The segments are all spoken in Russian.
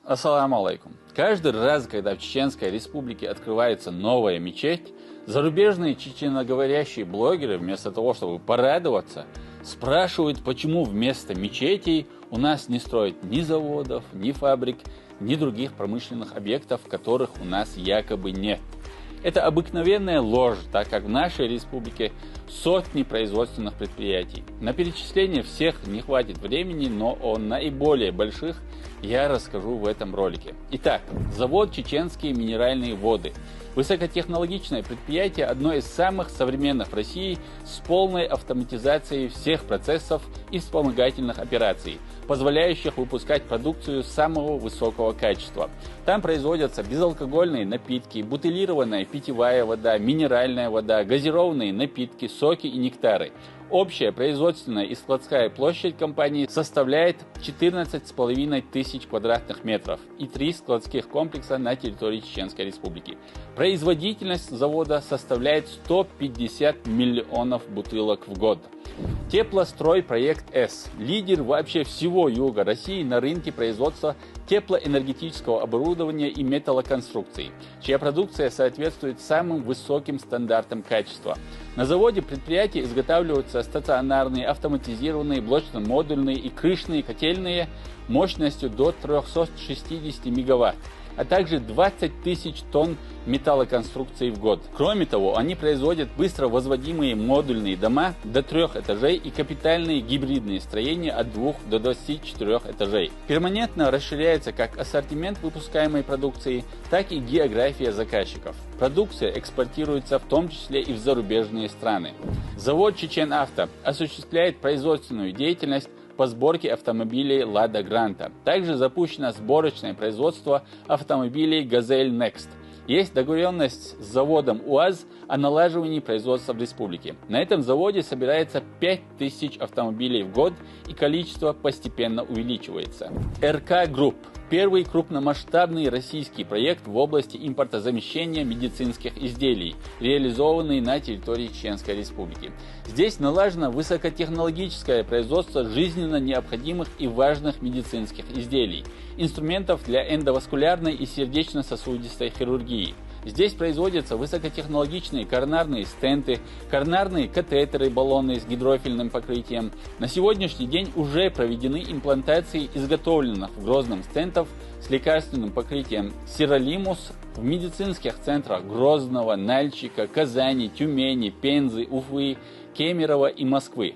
Ассаламу алейкум. Каждый раз, когда в Чеченской Республике открывается новая мечеть, зарубежные чеченоговорящие блогеры, вместо того, чтобы порадоваться, спрашивают, почему вместо мечетей у нас не строят ни заводов, ни фабрик, ни других промышленных объектов, которых у нас якобы нет. Это обыкновенная ложь, так как в нашей республике сотни производственных предприятий. На перечисление всех не хватит времени, но о наиболее больших я расскажу в этом ролике. Итак, завод «Чеченские минеральные воды». Высокотехнологичное предприятие, одно из самых современных в России, с полной автоматизацией всех процессов и вспомогательных операций, позволяющих выпускать продукцию самого высокого качества. Там производятся безалкогольные напитки, бутилированная питьевая вода, минеральная вода, газированные напитки, соки и нектары. Общая производственная и складская площадь компании составляет 14,5 тысяч квадратных метров и 3 складских комплекса на территории Чеченской Республики. Производительность завода составляет 150 миллионов бутылок в год. Теплострой проект С. Лидер вообще всего юга России на рынке производства теплоэнергетического оборудования и металлоконструкций, чья продукция соответствует самым высоким стандартам качества. На заводе предприятия изготавливаются стационарные, автоматизированные, блочно-модульные и крышные котельные мощностью до 360 мегаватт, а также 20 тысяч тонн металлоконструкций в год. Кроме того, они производят быстро возводимые модульные дома до 3 этажей и капитальные гибридные строения от 2 до 24 этажей. Перманентно расширяется как ассортимент выпускаемой продукции, так и география заказчиков. Продукция экспортируется в том числе и в зарубежные страны. Завод «Чеченавто» осуществляет производственную деятельность по сборке автомобилей «Лада Гранта». Также запущено сборочное производство автомобилей «Газель Next». Есть договоренность с заводом УАЗ о налаживании производства в республике. На этом заводе собирается 5000 автомобилей в год, и количество постепенно увеличивается. РК Групп – первый крупномасштабный российский проект в области импортозамещения медицинских изделий, реализованный на территории Чеченской Республики. Здесь налажено высокотехнологическое производство жизненно необходимых и важных медицинских изделий, инструментов для эндоваскулярной и сердечно-сосудистой хирургии. Здесь производятся высокотехнологичные коронарные стенты, коронарные катетеры, баллоны с гидрофильным покрытием. На сегодняшний день уже проведены имплантации изготовленных в Грозном стентов с лекарственным покрытием Сиролимус в медицинских центрах Грозного, Нальчика, Казани, Тюмени, Пензы, Уфы, Кемерово и Москвы.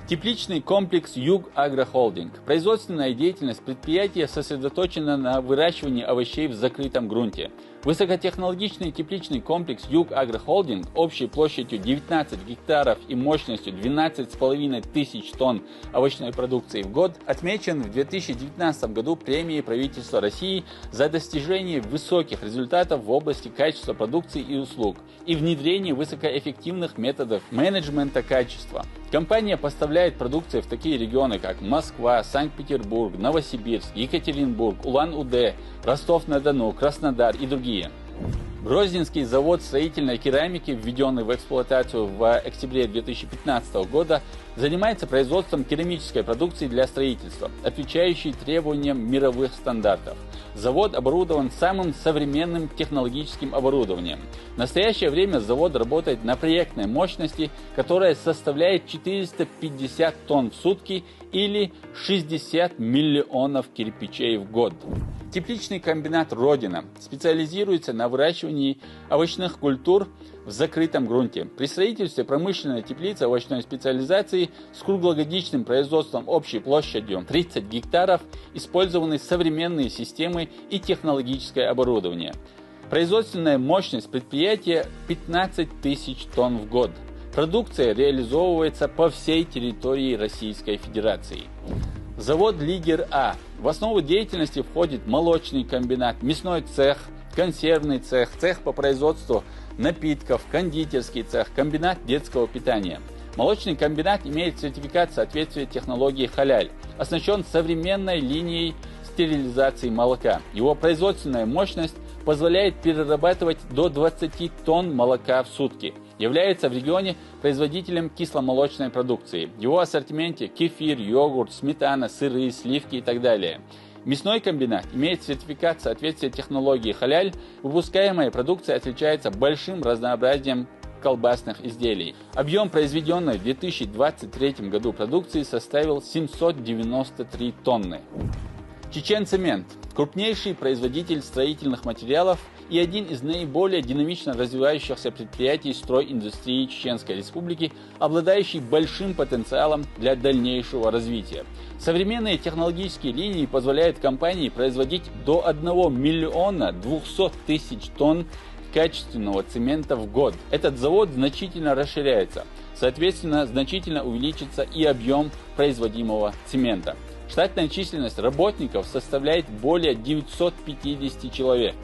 Тепличный комплекс «Юг-Агрохолдинг». Производственная деятельность предприятия сосредоточена на выращивании овощей в закрытом грунте. Высокотехнологичный тепличный комплекс «Юг-Агрохолдинг» общей площадью 19 гектаров и мощностью 12,5 тысяч тонн овощной продукции в год отмечен в 2019 году премией правительства России за достижение высоких результатов в области качества продукции и услуг и внедрение высокоэффективных методов менеджмента качества. Компания поставляет продукцию в такие регионы, как Москва, Санкт-Петербург, Новосибирск, Екатеринбург, Улан-Удэ, Ростов-на-Дону, Краснодар и другие. Грозненский завод строительной керамики, введенный в эксплуатацию в октябре 2015 года, занимается производством керамической продукции для строительства, отвечающей требованиям мировых стандартов. Завод оборудован самым современным технологическим оборудованием. В настоящее время завод работает на проектной мощности, которая составляет 450 тонн в сутки или 60 миллионов кирпичей в год. Тепличный комбинат «Родина» специализируется на выращивании овощных культур в закрытом грунте. При строительстве промышленной теплицы овощной специализации с круглогодичным производством общей площадью 30 гектаров использованы современные системы и технологическое оборудование. Производственная мощность предприятия 15 тысяч тонн в год. Продукция реализовывается по всей территории Российской Федерации. Завод «Лидер А». В основу деятельности входит молочный комбинат, мясной цех, консервный цех, цех по производству напитков, кондитерский цех, комбинат детского питания. Молочный комбинат имеет сертификат соответствия технологии халяль, оснащен современной линией стерилизации молока. Его производственная мощность позволяет перерабатывать до 20 тонн молока в сутки. Является в регионе производителем кисломолочной продукции. В его ассортименте кефир, йогурт, сметана, сыры, сливки и так далее. Мясной комбинат имеет сертификат соответствия технологии халяль, выпускаемая продукция отличается большим разнообразием колбасных изделий. Объем произведенной в 2023 году продукции составил 793 тонны. Чеченцемент – крупнейший производитель строительных материалов и один из наиболее динамично развивающихся предприятий стройиндустрии Чеченской Республики, обладающий большим потенциалом для дальнейшего развития. Современные технологические линии позволяют компании производить до 1 миллиона 200 тысяч тонн качественного цемента в год. Этот завод значительно расширяется, соответственно, значительно увеличится и объем производимого цемента. Штатная численность работников составляет более 950 человек.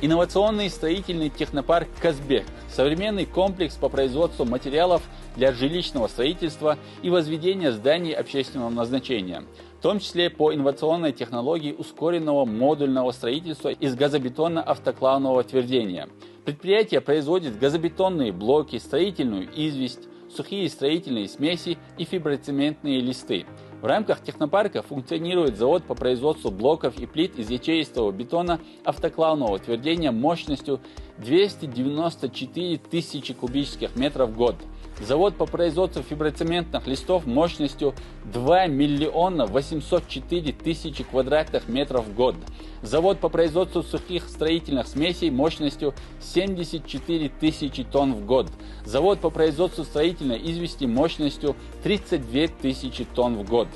Инновационный строительный технопарк «Казбек» – современный комплекс по производству материалов для жилищного строительства и возведения зданий общественного назначения, в том числе по инновационной технологии ускоренного модульного строительства из газобетонно-автоклавного твердения. Предприятие производит газобетонные блоки, строительную известь, сухие строительные смеси и фиброцементные листы. В рамках технопарка функционирует завод по производству блоков и плит из ячеистого бетона автоклавного твердения мощностью 294 тысячи кубических метров в год. Завод по производству фиброцементных листов мощностью 2 миллиона 804 тысячи квадратных метров в год. Завод по производству сухих строительных смесей мощностью 74 тысячи тонн в год. Завод по производству строительной извести мощностью 32 тысячи тонн в год.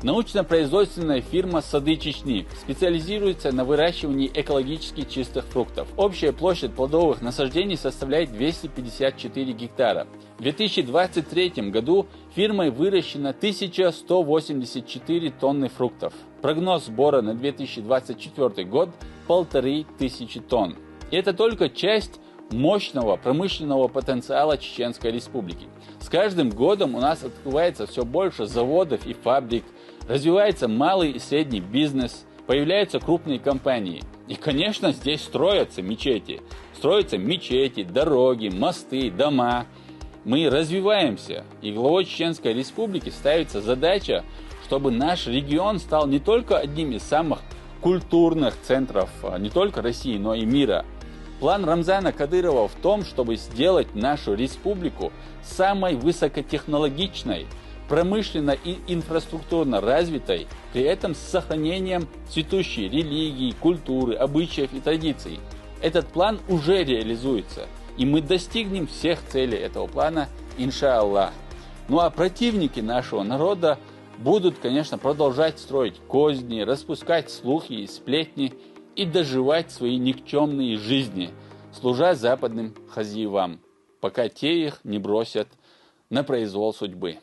Научно-производственная фирма «Сады Чечни» специализируется на выращивании экологически чистых фруктов. Общая площадь плодовых насаждений составляет 254 гектара. В 2023 году фирмой выращено 1184 тонны фруктов. Прогноз сбора на 2024 год – 1500 тонн. И это только часть мощного промышленного потенциала Чеченской Республики. С каждым годом у нас открывается все больше заводов и фабрик, развивается малый и средний бизнес, появляются крупные компании. И, конечно, здесь строятся мечети, дороги, мосты, дома. Мы развиваемся, и главой Чеченской Республики ставится задача, чтобы наш регион стал не только одним из самых культурных центров не только России, но и мира. План Рамзана Кадырова в том, чтобы сделать нашу республику самой высокотехнологичной, промышленно и инфраструктурно развитой, при этом с сохранением цветущей религии, культуры, обычаев и традиций. Этот план уже реализуется, и мы достигнем всех целей этого плана, иншаллах. Ну а противники нашего народа будут, конечно, продолжать строить козни, распускать слухи и сплетни и доживать свои никчемные жизни, служа западным хазиевам, пока те их не бросят на произвол судьбы.